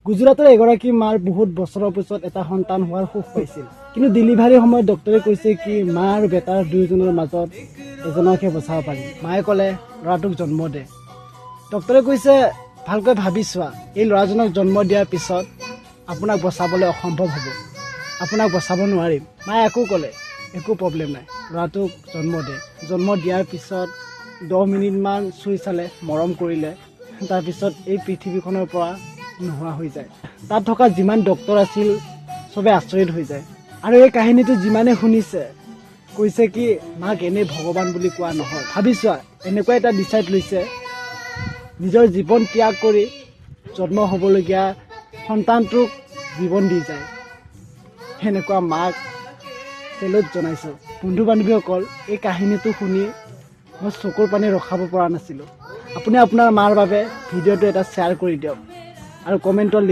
গুজৰাটৰ এগৰাকী মাৰ বহুত বছৰৰ পিছত এটা সন্তান হোৱাৰ সুখ পাইছিল, কিন্তু ডেলিভাৰীৰ সময়ত ডক্টৰে কৈছে কি মা আৰু বেটাৰ দুয়োজনৰ মাজত এজনকহে বচাব পাৰি। মায়ে ক'লে ল'ৰাটোক জন্ম দে। ডক্টৰে কৈছে ভালকৈ ভাবি চোৱা, এই ল'ৰাজনক জন্ম দিয়াৰ পিছত আপোনাক বচাবলৈ অসম্ভৱ হ'ব, আপোনাক বচাব নোৱাৰিম। মায়ে আকৌ ক'লে একো প্ৰব্লেম নাই, ল'ৰাটোক জন্ম দে। জন্ম দিয়াৰ পিছত 10 মিনিটমান চুই চালে, মৰম কৰিলে, তাৰপিছত এই পৃথিৱীখনৰ পৰা নোহোৱা হৈ যায়। তাত থকা যিমান ডক্টৰ আছিল চবে আচৰিত হৈ যায়। আৰু এই কাহিনীটো যিমানে শুনিছে কৈছে কি মাক এনেই ভগৱান বুলি কোৱা নহয়। ভাবি চোৱা, এনেকুৱা এটা ডিচাইড লৈছে, নিজৰ জীৱন ত্যাগ কৰি জন্ম হ'বলগীয়া সন্তানটোক জীৱন দি যায়। সেনেকুৱা মাক চেলুট জনাইছোঁ। বন্ধু বান্ধৱীসকল, এই কাহিনীটো শুনি মই চকুৰ পানী ৰখাব পৰা নাছিলোঁ। আপুনি আপোনাৰ মাৰ বাবে ভিডিঅ'টো এটা শ্বেয়াৰ কৰি দিয়ক আৰু কমেণ্টত